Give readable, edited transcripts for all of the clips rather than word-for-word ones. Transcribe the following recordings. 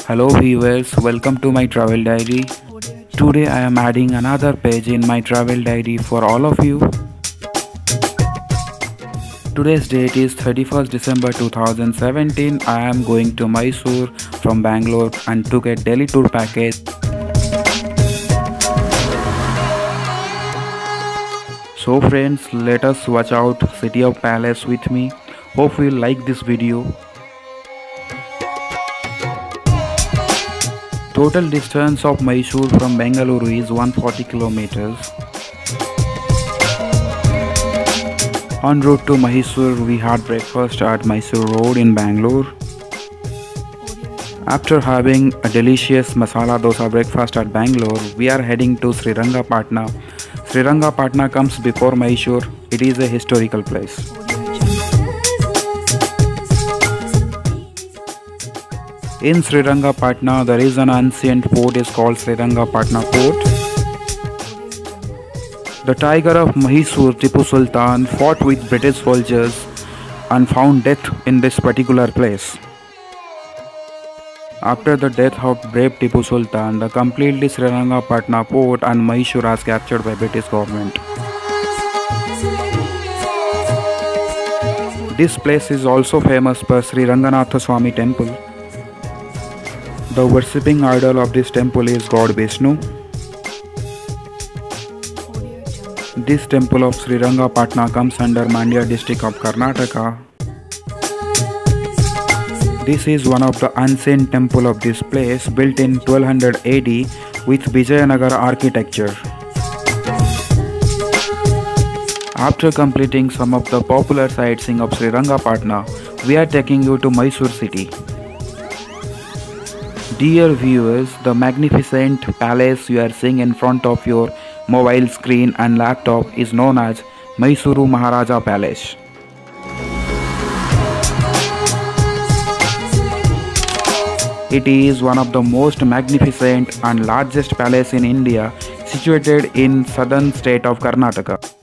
Hello viewers, welcome to my travel diary. Today I am adding another page in my travel diary for all of you. Today's date is 31st December 2017. I am going to Mysore from Bangalore and took a Delhi tour package. So friends, let us watch out City of Palace with me. Hope you like this video. Total distance of Mysore from Bengaluru is 140 kilometers. En route to Mysore, we had breakfast at Mysore Road in Bangalore. After having a delicious masala dosa breakfast at Bangalore, we are heading to Srirangapatna. Srirangapatna comes before Mysore. It is a historical place. In Srirangapatna, there is an ancient fort is called Srirangapatna Fort. The tiger of Mysore, Tipu Sultan, fought with British soldiers and found death in this particular place. After the death of brave Tipu Sultan, the completely Srirangapatna Fort and Mysore was captured by British government. This place is also famous for Sri Ranganatha Swami Temple. The worshipping idol of this temple is God Vishnu. This temple of Srirangapatna comes under Mandya district of Karnataka. This is one of the ancient temple of this place, built in 1200 AD with Vijayanagara architecture. After completing some of the popular sightseeing of Srirangapatna, we are taking you to Mysore city. Dear viewers, the magnificent palace you are seeing in front of your mobile screen and laptop is known as Mysuru Maharaja Palace. It is one of the most magnificent and largest palace in India, situated in southern state of Karnataka.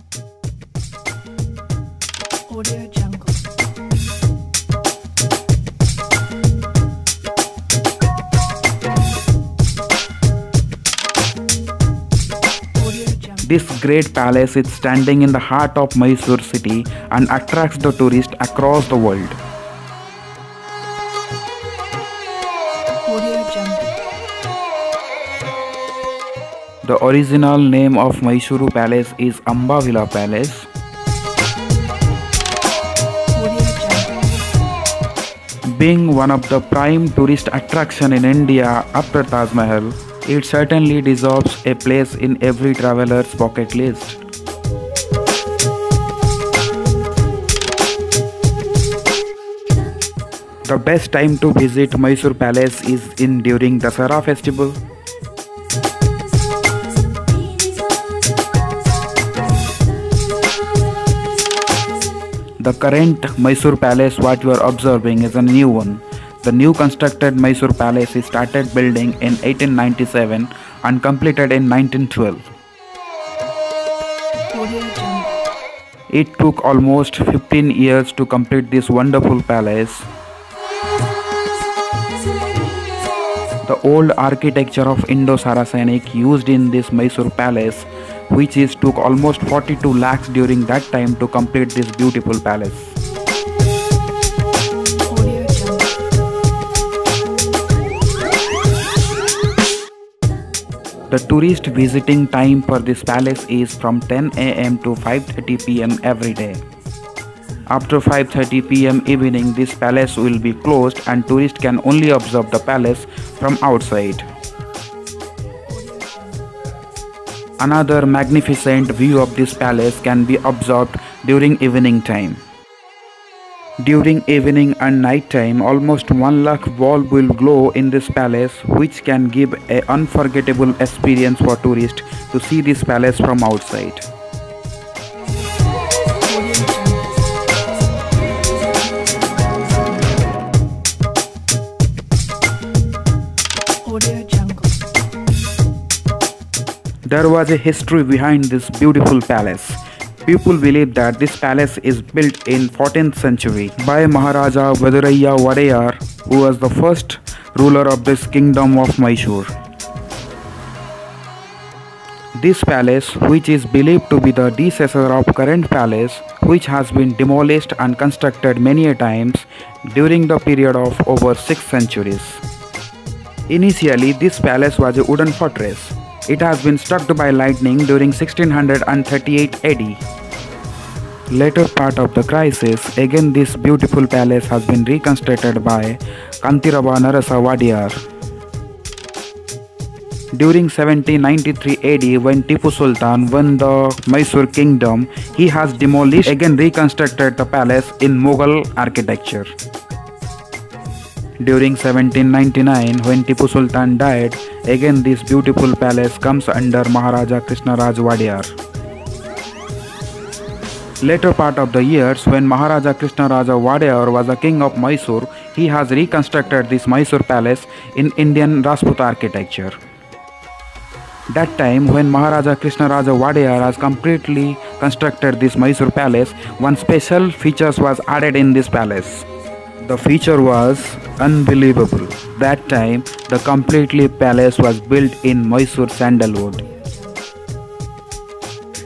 This great palace is standing in the heart of Mysore city and attracts the tourists across the world. The original name of Mysuru Palace is Ambavila Palace. Being one of the prime tourist attraction in India after Taj Mahal, it certainly deserves a place in every traveler's bucket list. The best time to visit Mysore Palace is during Dasara festival. The current Mysore Palace what you are observing is a new one. The new constructed Mysore Palace is started building in 1897 and completed in 1912. It took almost 15 years to complete this wonderful palace. The old architecture of Indo-Saracenic used in this Mysore Palace, which took almost 42 lakhs during that time to complete this beautiful palace. The tourist visiting time for this palace is from 10 am to 5:30 pm every day. After 5:30 pm evening, this palace will be closed and tourists can only observe the palace from outside. Another magnificent view of this palace can be observed during evening time. During evening and night time, almost 1 lakh bulb will glow in this palace, which can give an unforgettable experience for tourists to see this palace from outside. There was a history behind this beautiful palace. People believe that this palace is built in 14th century by Maharaja Vaduraiya Wadayar, who was the first ruler of this kingdom of Mysore. This palace, which is believed to be the predecessor of current palace, which has been demolished and constructed many a times during the period of over 6 centuries. Initially, this palace was a wooden fortress. It has been struck by lightning during 1638 AD. Later part of the crisis, again this beautiful palace has been reconstructed by Kantirava Narasa Wadiyar. During 1793 AD, when Tipu Sultan won the Mysore kingdom, he has demolished again reconstructed the palace in Mughal architecture. During 1799, when Tipu Sultan died, again this beautiful palace comes under Maharaja Krishnaraj Wadiyar. Later part of the years, when Maharaja Krishnaraja Wadiyar was the king of Mysore, he has reconstructed this Mysore palace in Indian Rajput architecture. That time, when Maharaja Krishnaraja Wadiyar has completely constructed this Mysore palace, one special feature was added in this palace. The feature was unbelievable. That time, the completely palace was built in Mysore sandalwood.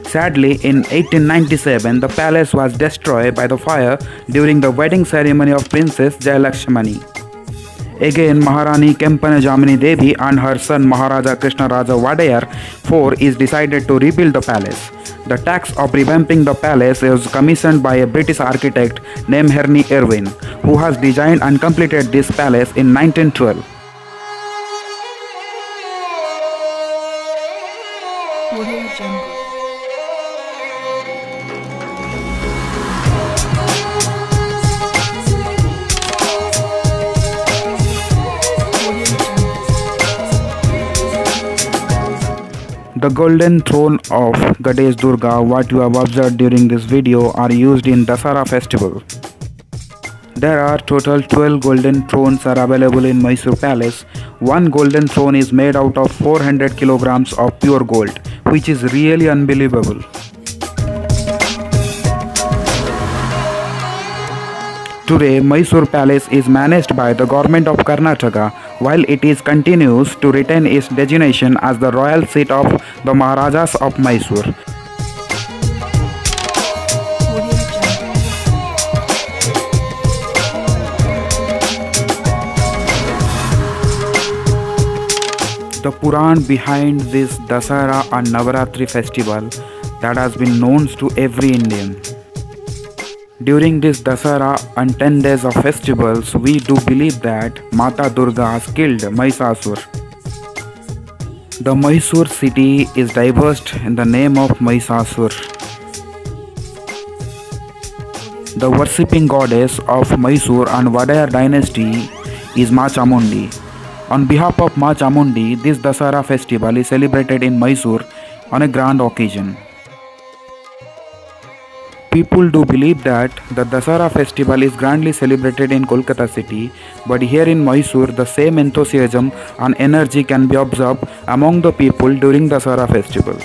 Sadly, in 1897, the palace was destroyed by the fire during the wedding ceremony of Princess Jayalakshmani. Again, Maharani Kempana Jamini Devi and her son Maharaja Krishnaraja Wadiyar IV is decided to rebuild the palace. The task of revamping the palace was commissioned by a British architect named Henry Irwin, who has designed and completed this palace in 1912. Audio Jungle. The golden throne of Ganesh Durga, what you have observed during this video, are used in Dasara festival. There are total 12 golden thrones are available in Mysore Palace. One golden throne is made out of 400 kilograms of pure gold, which is really unbelievable. Today, Mysore Palace is managed by the government of Karnataka, while it is continues to retain its designation as the royal seat of the Maharajas of Mysore. The Puran behind this Dasara and Navaratri festival that has been known to every Indian. During this Dasara and 10 days of festivals, we do believe that Mata Durga has killed Mahishasur. The Mysore city is diverse in the name of Mahishasur. The worshipping goddess of Mysore and Wadiyar dynasty is Ma Chamundi. On behalf of Ma Chamundi, this Dasara festival is celebrated in Mysore on a grand occasion. People do believe that the Dasara festival is grandly celebrated in Kolkata city, but here in Mysore the same enthusiasm and energy can be observed among the people during Dasara festival.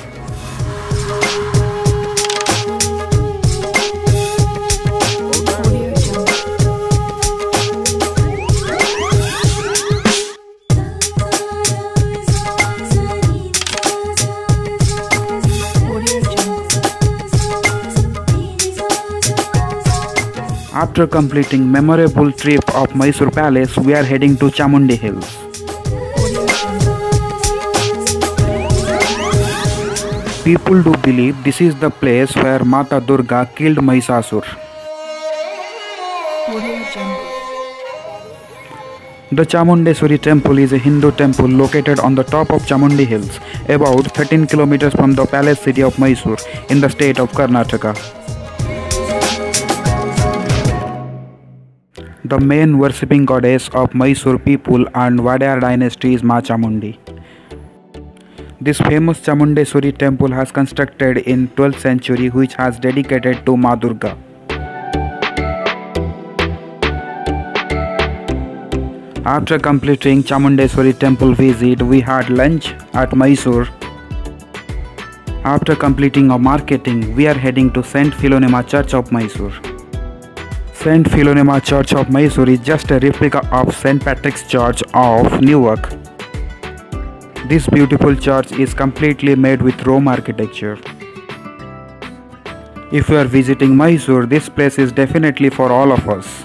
After completing memorable trip of Mysore Palace, we are heading to Chamundi Hills. People do believe this is the place where Mata Durga killed Mahishasur. The Chamundeswari temple is a Hindu temple located on the top of Chamundi Hills, about 13 kilometers from the palace city of Mysore in the state of Karnataka. The main worshipping goddess of Mysore people and Wadiyar dynasty is Ma Chamundi. This famous Chamundeswari temple has constructed in 12th century, which has dedicated to Ma Durga. After completing Chamundeswari temple visit, we had lunch at Mysore. After completing our marketing, we are heading to Saint Philomena Church of Mysore. St. Philomena Church of Mysore is just a replica of St. Patrick's Church of Newark. This beautiful church is completely made with Rome architecture. If you are visiting Mysore, this place is definitely for all of us.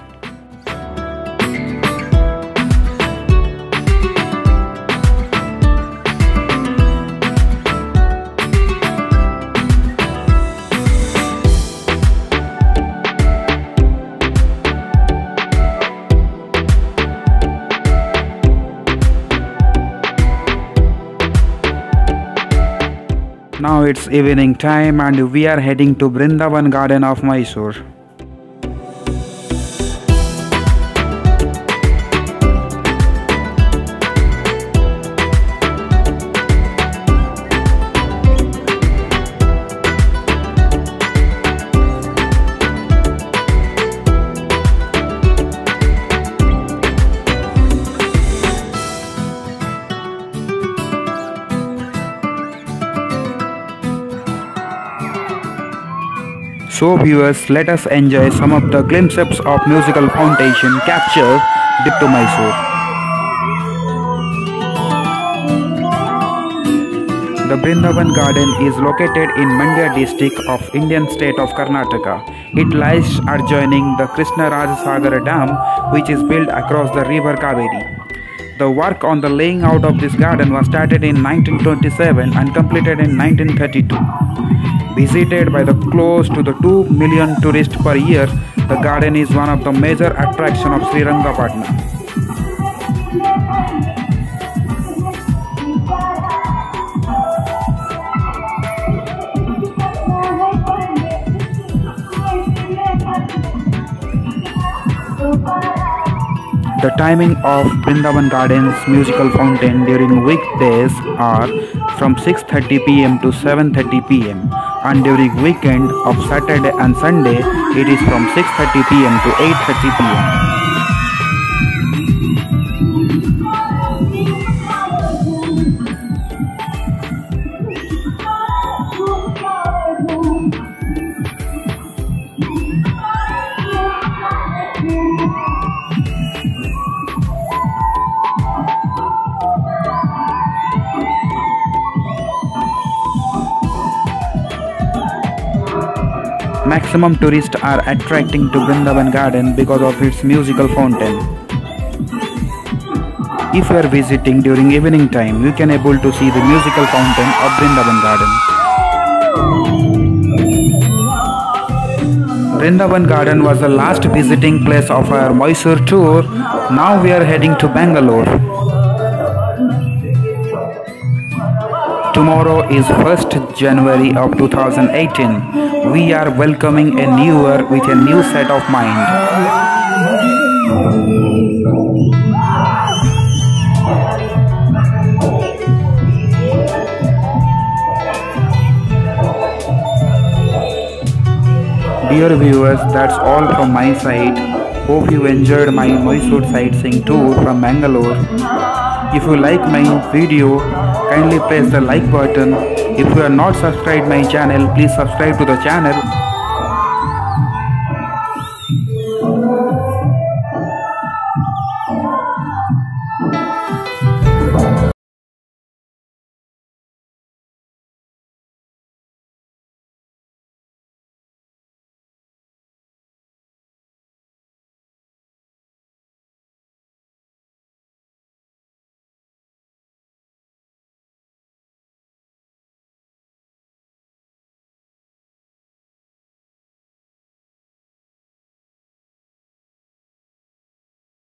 Now it's evening time and we are heading to Brindavan Garden of Mysore. So viewers, let us enjoy some of the glimpses of musical fountain captured to Mysore. The Brindavan Garden is located in Mandya district of Indian state of Karnataka. It lies adjoining the Krishnarajasagar Dam, which is built across the river Kaveri. The work on the laying out of this garden was started in 1927 and completed in 1932. Visited by the close to the 2 million tourists per year, the garden is one of the major attractions of Srirangapatna. The timing of Brindavan Gardens musical fountain during weekdays are from 6:30 p.m. to 7:30 p.m. and during weekend of Saturday and Sunday it is from 6:30 p.m. to 8:30 p.m. Maximum tourists are attracting to Brindavan Garden because of its musical fountain. If you are visiting during evening time, you can able to see the musical fountain of Brindavan Garden. Brindavan Garden was the last visiting place of our Mysore tour. Now we are heading to Bangalore. Tomorrow is 1st January of 2018. We are welcoming a new year with a new set of mind. Dear viewers, that's all from my side. Hope you enjoyed my Mysore sightseeing tour from Bangalore. If you like my video, kindly press the like button. If you are not subscribed my channel, please subscribe to the channel.